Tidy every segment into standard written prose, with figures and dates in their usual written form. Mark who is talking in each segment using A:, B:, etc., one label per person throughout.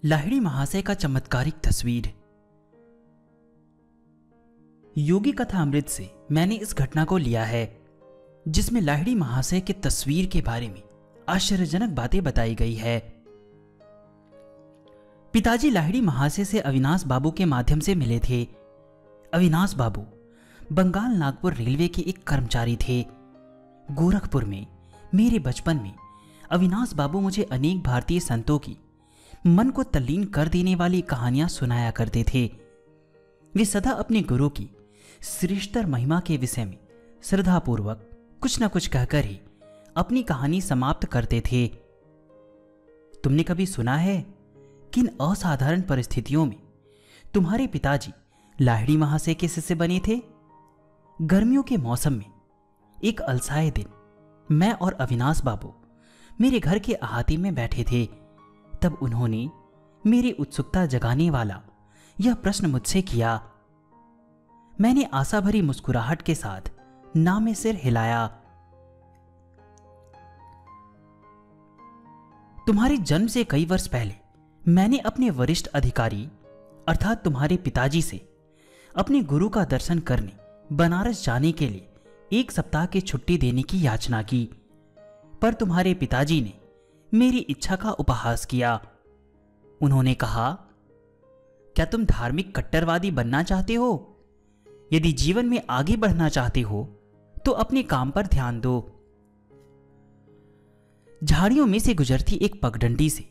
A: लाहिड़ी महाशय का चमत्कारिक तस्वीर। योगी कथा अमृत से मैंने इस घटना को लिया है जिसमें लाहिड़ी महाशय के तस्वीर के बारे में आश्चर्यजनक बातें बताई गई है। पिताजी लाहिड़ी महाशय से अविनाश बाबू के माध्यम से मिले थे। अविनाश बाबू बंगाल नागपुर रेलवे के एक कर्मचारी थे। गोरखपुर में मेरे बचपन में अविनाश बाबू मुझे अनेक भारतीय संतों की मन को तल्लीन कर देने वाली कहानियां सुनाया करते थे। वे सदा अपने गुरु की श्रेष्ठतर महिमा के विषय में श्रद्धापूर्वक कुछ न कुछ कहकर ही अपनी कहानी समाप्त करते थे। तुमने कभी सुना है किन असाधारण परिस्थितियों में तुम्हारे पिताजी लाहिड़ी महाशय के शिष्य बने थे? गर्मियों के मौसम में एक अलसाए दिन मैं और अविनाश बाबू मेरे घर के अहाते में बैठे थे। तब उन्होंने मेरी उत्सुकता जगाने वाला यह प्रश्न मुझसे किया। मैंने आशा भरी मुस्कुराहट के साथ ना में सिर हिलाया। तुम्हारे जन्म से कई वर्ष पहले मैंने अपने वरिष्ठ अधिकारी अर्थात तुम्हारे पिताजी से अपने गुरु का दर्शन करने बनारस जाने के लिए 1 सप्ताह की छुट्टी देने की याचना की, पर तुम्हारे पिताजी ने मेरी इच्छा का उपहास किया। उन्होंने कहा, क्या तुम धार्मिक कट्टरवादी बनना चाहते हो? यदि जीवन में आगे बढ़ना चाहते हो तो अपने काम पर ध्यान दो। झाड़ियों में से गुजरती एक पगडंडी से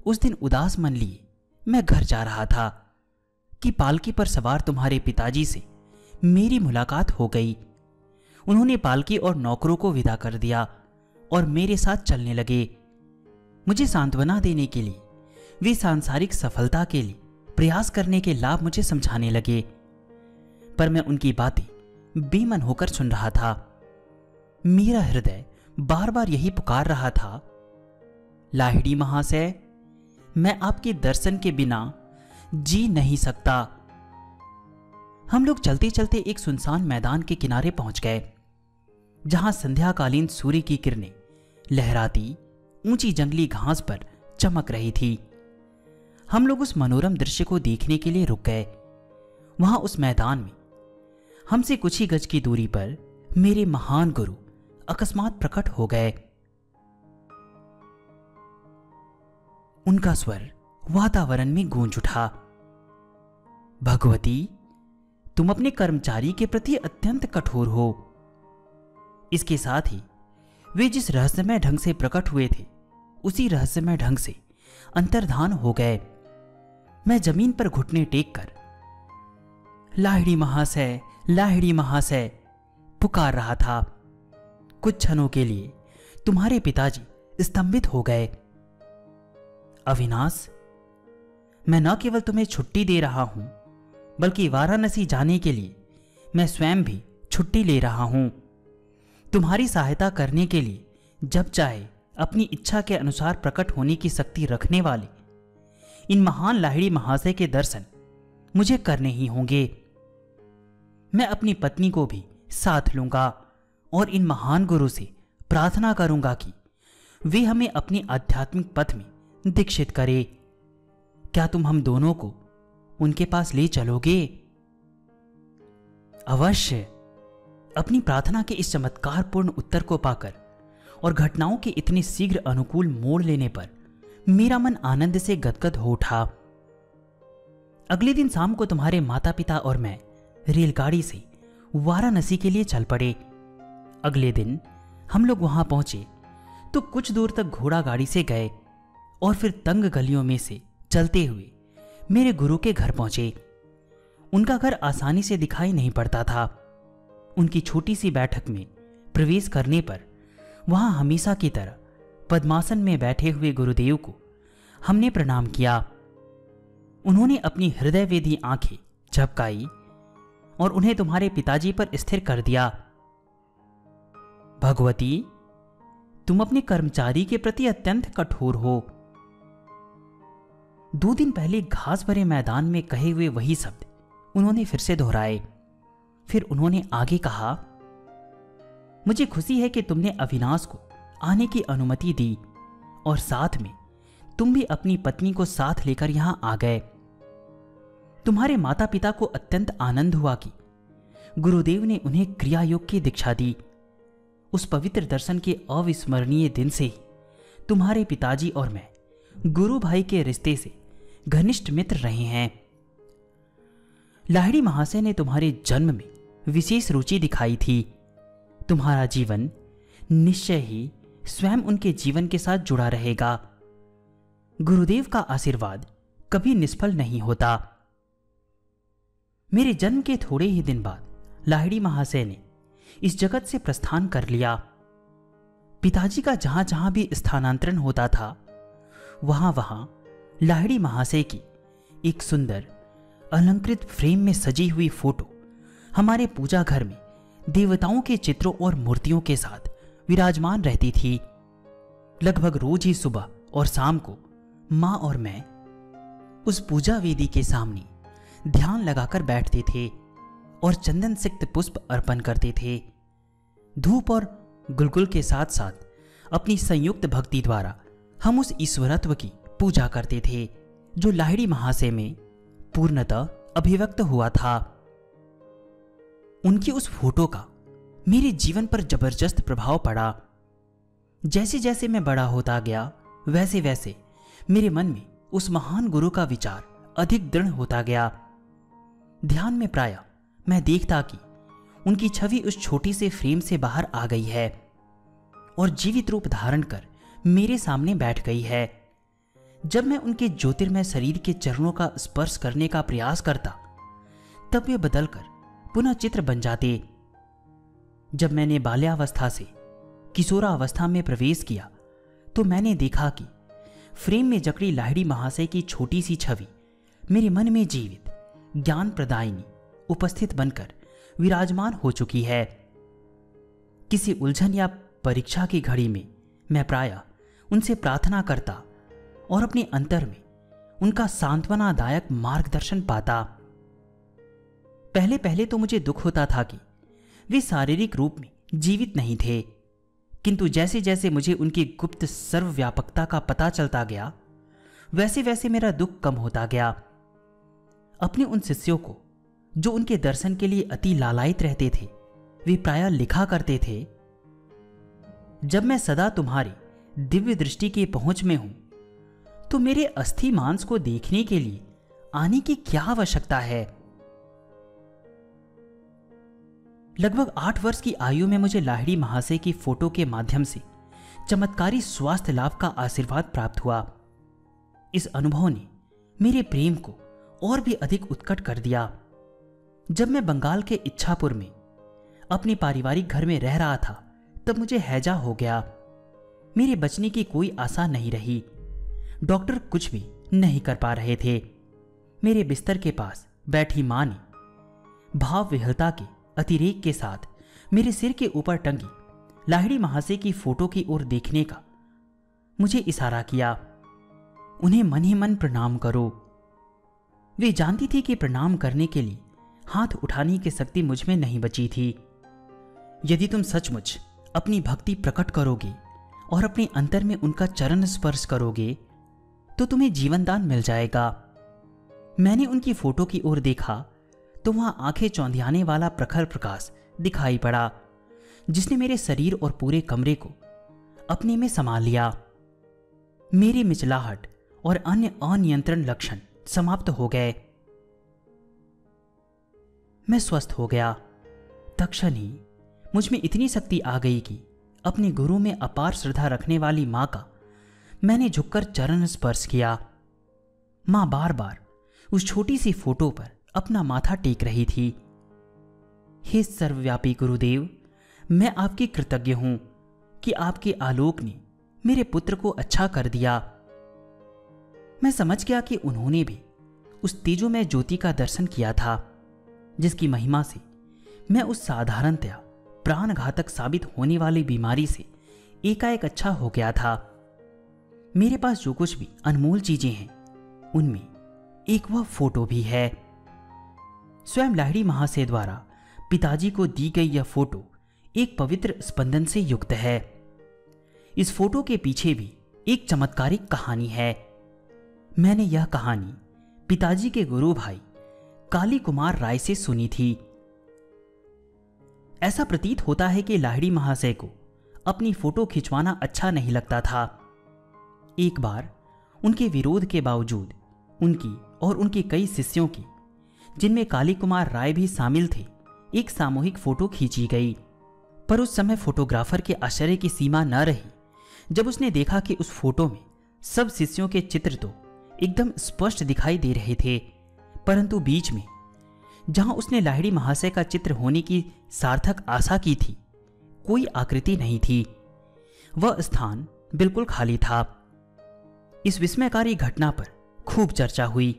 A: उस दिन उदास मन लिए मैं घर जा रहा था कि पालकी पर सवार तुम्हारे पिताजी से मेरी मुलाकात हो गई। उन्होंने पालकी और नौकरों को विदा कर दिया और मेरे साथ चलने लगे। मुझे सांत्वना देने के लिए वे सांसारिक सफलता के लिए प्रयास करने के लाभ मुझे समझाने लगे, पर मैं उनकी बातें बेमन होकर सुन रहा था। मेरा हृदय बार बार यही पुकार रहा था, लाहिड़ी महाशय, मैं आपके दर्शन के बिना जी नहीं सकता। हम लोग चलते चलते एक सुनसान मैदान के किनारे पहुंच गए जहां संध्याकालीन सूर्य की किरणें लहराती ऊंची जंगली घास पर चमक रही थी। हम लोग उस मनोरम दृश्य को देखने के लिए रुक गए। वहां उस मैदान में हमसे कुछ ही गज की दूरी पर मेरे महान गुरु अकस्मात प्रकट हो गए। उनका स्वर वातावरण में गूंज उठा, भगवती, तुम अपने कर्मचारी के प्रति अत्यंत कठोर हो। इसके साथ ही वे जिस रहस्यमय ढंग से प्रकट हुए थे उसी रहस्यमय ढंग से अंतर्धान हो गए। मैं जमीन पर घुटने टेक कर लाहिड़ी महाशय, लाहिड़ी महाशय पुकार रहा था। कुछ क्षणों के लिए तुम्हारे पिताजी स्तंभित हो गए। अविनाश, मैं न केवल तुम्हें छुट्टी दे रहा हूं बल्कि वाराणसी जाने के लिए मैं स्वयं भी छुट्टी ले रहा हूं। तुम्हारी सहायता करने के लिए जब चाहे अपनी इच्छा के अनुसार प्रकट होने की शक्ति रखने वाले इन महान लाहिड़ी महाशय के दर्शन मुझे करने ही होंगे। मैं अपनी पत्नी को भी साथ लूंगा और इन महान गुरु से प्रार्थना करूंगा कि वे हमें अपनी आध्यात्मिक पथ में दीक्षित करे। क्या तुम हम दोनों को उनके पास ले चलोगे? अवश्य। अपनी प्रार्थना के इस चमत्कारपूर्ण उत्तर को पाकर और घटनाओं के इतने शीघ्र अनुकूल मोड़ लेने पर मेरा मन आनंद से गदगद हो उठा। अगले दिन शाम को तुम्हारे माता पिता और मैं रेलगाड़ी से वाराणसी के लिए चल पड़े। अगले दिन हम लोग वहां पहुंचे तो कुछ दूर तक घोड़ा गाड़ी से गए और फिर तंग गलियों में से चलते हुए मेरे गुरु के घर पहुंचे। उनका घर आसानी से दिखाई नहीं पड़ता था। उनकी छोटी सी बैठक में प्रवेश करने पर वहां हमेशा की तरह पद्मासन में बैठे हुए गुरुदेव को हमने प्रणाम किया। उन्होंने अपनी हृदयवेदी आंखें झपकाई और उन्हें तुम्हारे पिताजी पर स्थिर कर दिया। भगवती, तुम अपने कर्मचारी के प्रति अत्यंत कठोर हो। 2 दिन पहले घास भरे मैदान में कहे हुए वही शब्द उन्होंने फिर से दोहराए। फिर उन्होंने आगे कहा, मुझे खुशी है कि तुमने अविनाश को आने की अनुमति दी। और साथ में तुम भी अपनी पत्नी को साथ लेकर यहां आ गए। तुम्हारे माता पिता को अत्यंत आनंद हुआ कि गुरुदेव ने उन्हें क्रिया योग की दीक्षा दी। उस पवित्र दर्शन के अविस्मरणीय दिन से ही तुम्हारे पिताजी और मैं गुरु भाई के रिश्ते से घनिष्ठ मित्र रहे हैं। लाहिड़ी महाशय ने तुम्हारे जन्म में विशेष रुचि दिखाई थी। तुम्हारा जीवन निश्चय ही स्वयं उनके जीवन के साथ जुड़ा रहेगा। गुरुदेव का आशीर्वाद कभी निष्फल नहीं होता। मेरे जन्म के थोड़े ही दिन बाद लाहिड़ी महाशय ने इस जगत से प्रस्थान कर लिया। पिताजी का जहां जहां भी स्थानांतरण होता था, वहां वहां लाहिड़ी महाशय की एक सुंदर अलंकृत फ्रेम में सजी हुई फोटो हमारे पूजा घर में देवताओं के चित्रों और मूर्तियों के साथ विराजमान रहती थी। लगभग रोज ही सुबह और शाम को मां और मैं उस पूजा वेदी के सामने ध्यान लगाकर बैठते थे और चंदन सिक्त पुष्प अर्पण करते थे। धूप और गुलगुल के साथ साथ अपनी संयुक्त भक्ति द्वारा हम उस ईश्वरत्व की पूजा करते थे जो लाहिड़ी महाशय में पूर्णतः अभिव्यक्त हुआ था। उनकी उस फोटो का मेरे जीवन पर जबरदस्त प्रभाव पड़ा। जैसे जैसे मैं बड़ा होता गया, वैसे वैसे मेरे मन में उस महान गुरु का विचार अधिक दृढ़ होता गया। ध्यान में प्रायः मैं देखता कि उनकी छवि उस छोटी से फ्रेम से बाहर आ गई है और जीवित रूप धारण कर मेरे सामने बैठ गई है। जब मैं उनके ज्योतिर्मय शरीर के चरणों का स्पर्श करने का प्रयास करता, तब वे बदलकर पुनः चित्र बन जाते। जब मैंने बाल्यावस्था से किशोरावस्था में प्रवेश किया, तो मैंने देखा कि फ्रेम में जकड़ी लाहिड़ी महाशय की छोटी सी छवि मेरे मन में जीवित ज्ञान प्रदायिनी उपस्थित बनकर विराजमान हो चुकी है। किसी उलझन या परीक्षा की घड़ी में मैं प्रायः उनसे प्रार्थना करता और अपने अंतर में उनका सांत्वनादायक मार्गदर्शन पाता। पहले पहले तो मुझे दुख होता था कि वे शारीरिक रूप में जीवित नहीं थे, किंतु जैसे जैसे मुझे उनकी गुप्त सर्वव्यापकता का पता चलता गया, वैसे वैसे मेरा दुख कम होता गया। अपने उन शिष्यों को जो उनके दर्शन के लिए अति लालायित रहते थे, वे प्रायः लिखा करते थे, जब मैं सदा तुम्हारी दिव्य दृष्टि की पहुंच में हूं, तो मेरे अस्थि मांस को देखने के लिए आने की क्या आवश्यकता है। लगभग 8 वर्ष की आयु में मुझे लाहिड़ी महाशय की फोटो के माध्यम से चमत्कारी स्वास्थ्य लाभ का आशीर्वाद प्राप्त हुआ। इस अनुभव ने मेरे प्रेम को और भी अधिक उत्कट कर दिया। जब मैं बंगाल के इच्छापुर में अपने पारिवारिक घर में रह रहा था, तब मुझे हैजा हो गया। मेरे बचने की कोई आशा नहीं रही। डॉक्टर कुछ भी नहीं कर पा रहे थे। मेरे बिस्तर के पास बैठी मां ने भाव विहलता के अतिरेक के साथ मेरे सिर के ऊपर टंगी लाहिड़ी महाशय की फोटो की ओर देखने का मुझे इशारा किया। उन्हें मन ही मन प्रणाम करो। वे जानती थी कि प्रणाम करने के लिए हाथ उठाने की शक्ति मुझ में नहीं बची थी। यदि तुम सचमुच अपनी भक्ति प्रकट करोगे और अपने अंतर में उनका चरण स्पर्श करोगे, तो तुम्हें जीवन दान मिल जाएगा। मैंने उनकी फोटो की ओर देखा तो वहां आंखें चौंधियाने वाला प्रखर प्रकाश दिखाई पड़ा, जिसने मेरे शरीर और पूरे कमरे को अपने में समा लिया। मेरी मिचलाहट और अन्य अनियंत्रण लक्षण समाप्त हो गए। मैं स्वस्थ हो गया। तत्क्षण ही मुझ में इतनी शक्ति आ गई कि अपने गुरु में अपार श्रद्धा रखने वाली मां का मैंने झुककर चरण स्पर्श किया। मां बार बार उस छोटी सी फोटो पर अपना माथा टेक रही थी। हे सर्वव्यापी गुरुदेव, मैं आपकी कृतज्ञ हूं कि आपके आलोक ने मेरे पुत्र को अच्छा कर दिया। मैं समझ गया कि उन्होंने भी उस तेजोमय ज्योति का दर्शन किया था, जिसकी महिमा से मैं उस साधारणतया प्राणघातक साबित होने वाली बीमारी से एकाएक अच्छा हो गया था। मेरे पास जो कुछ भी अनमोल चीजें हैं, उनमें एक वह फोटो भी है। स्वयं लाहिड़ी महाशय द्वारा पिताजी को दी गई यह फोटो एक पवित्र स्पंदन से युक्त है। इस फोटो के पीछे भी एक चमत्कारिक कहानी है। मैंने यह कहानी पिताजी के गुरु भाई काली कुमार राय से सुनी थी। ऐसा प्रतीत होता है कि लाहिड़ी महाशय को अपनी फोटो खिंचवाना अच्छा नहीं लगता था। एक बार उनके विरोध के बावजूद उनकी और उनके कई शिष्यों की, जिनमें काली कुमार राय भी शामिल थे, एक सामूहिक फोटो खींची गई। पर उस समय फोटोग्राफर के आश्चर्य की सीमा न रही जब उसने देखा कि उस फोटो में सब शिष्यों के चित्र तो एकदम स्पष्ट दिखाई दे रहे थे, परंतु बीच में जहां उसने लाहिड़ी महाशय का चित्र होने की सार्थक आशा की थी, कोई आकृति नहीं थी। वह स्थान बिल्कुल खाली था। इस विस्मयकारी घटना पर खूब चर्चा हुई।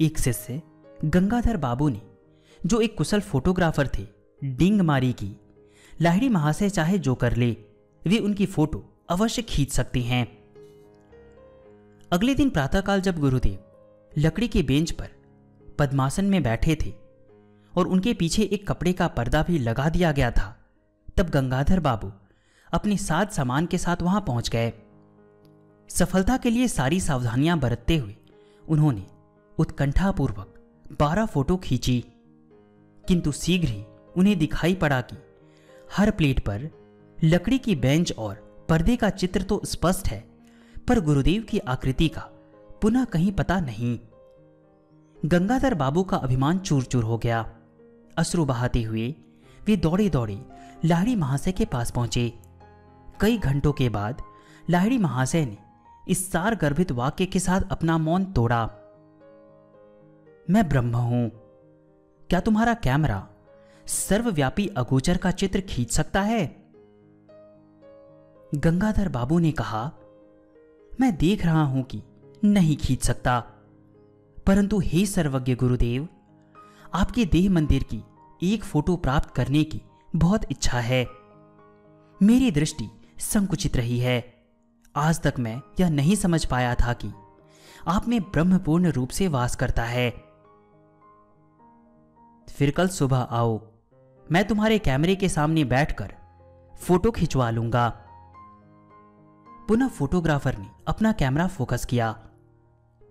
A: एक शिष्य गंगाधर बाबू ने, जो एक कुशल फोटोग्राफर थे, डींग मारी कि लाहिड़ी महाशय चाहे जो कर ले, वे उनकी फोटो अवश्य खींच सकते हैं। अगले दिन प्रातःकाल जब गुरुदेव लकड़ी के बेंच पर पद्मासन में बैठे थे और उनके पीछे एक कपड़े का पर्दा भी लगा दिया गया था, तब गंगाधर बाबू अपने साज सामान के साथ वहां पहुंच गए। सफलता के लिए सारी सावधानियां बरतते हुए उन्होंने उत्कंठापूर्वक 12 फोटो खींची, किंतु शीघ्र ही उन्हें दिखाई पड़ा कि हर प्लेट पर लकड़ी की बेंच और पर्दे का चित्र तो स्पष्ट है, पर गुरुदेव की आकृति का पुनः कहीं पता नहीं। गंगाधर बाबू का अभिमान चूर चूर हो गया। अश्रु बहाते हुए वे दौड़े दौड़े लाहिड़ी महाशय के पास पहुंचे। कई घंटों के बाद लाहिड़ी महाशय ने इस सार गर्भित वाक्य के साथ अपना मौन तोड़ा। मैं ब्रह्म हूं। क्या तुम्हारा कैमरा सर्वव्यापी अगोचर का चित्र खींच सकता है? गंगाधर बाबू ने कहा, मैं देख रहा हूं कि नहीं खींच सकता, परंतु हे सर्वज्ञ गुरुदेव, आपके देह मंदिर की एक फोटो प्राप्त करने की बहुत इच्छा है। मेरी दृष्टि संकुचित रही है। आज तक मैं यह नहीं समझ पाया था कि आप में ब्रह्म पूर्ण रूप से वास करता है। फिर कल सुबह आओ, मैं तुम्हारे कैमरे के सामने बैठकर फोटो खिंचवा लूंगा। पुनः फोटोग्राफर ने अपना कैमरा फोकस किया।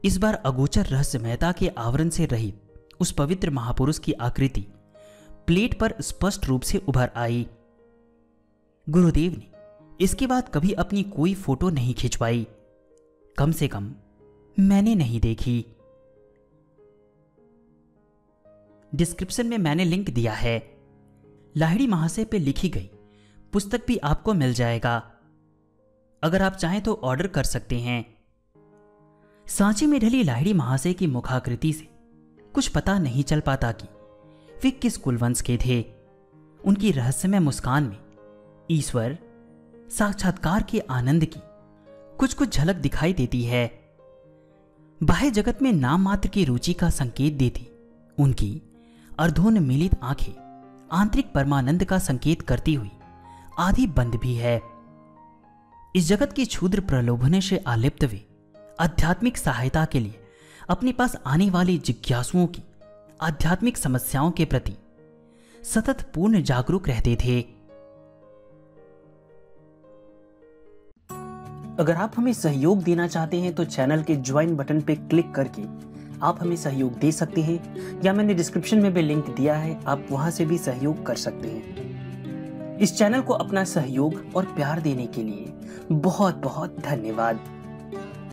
A: इस बार अगोचर रहस्यमयता के आवरण से रहित उस पवित्र महापुरुष की आकृति प्लेट पर स्पष्ट रूप से उभर आई। गुरुदेव ने इसके बाद कभी अपनी कोई फोटो नहीं खिंचवाई, कम से कम मैंने नहीं देखी। डिस्क्रिप्शन में मैंने लिंक दिया है। लाहिड़ी महाशय पे लिखी गई पुस्तक भी आपको मिल जाएगा। अगर आप चाहें तो ऑर्डर कर सकते हैं। सांचे में ढली लाहिड़ी महाशय की मुखाकृति से कुछ पता नहीं चल पाता कि वे किस कुलवंश के थे। उनकी रहस्यमय मुस्कान में ईश्वर साक्षात्कार के आनंद की कुछ कुछ झलक दिखाई देती है। बाह्य जगत में नाम मात्र की रुचि का संकेत देती उनकी अर्धोन्मीलित आंखें आंतरिक परमानंद का संकेत करती हुई आधी बंद भी है। इस जगत की क्षुद्र प्रलोभनों से आलिप्त वे आध्यात्मिक सहायता के लिए अपने पास आने वाले जिज्ञासुओं की आध्यात्मिक समस्याओं के प्रति सतत पूर्ण जागरूक रहते थे।
B: अगर आप हमें सहयोग देना चाहते हैं तो चैनल के ज्वाइन बटन पर क्लिक करके आप हमें सहयोग दे सकते हैं, या मैंने डिस्क्रिप्शन में भी लिंक दिया है, आप वहां से भी सहयोग कर सकते हैं। इस चैनल को अपना सहयोग और प्यार देने के लिए बहुत बहुत धन्यवाद।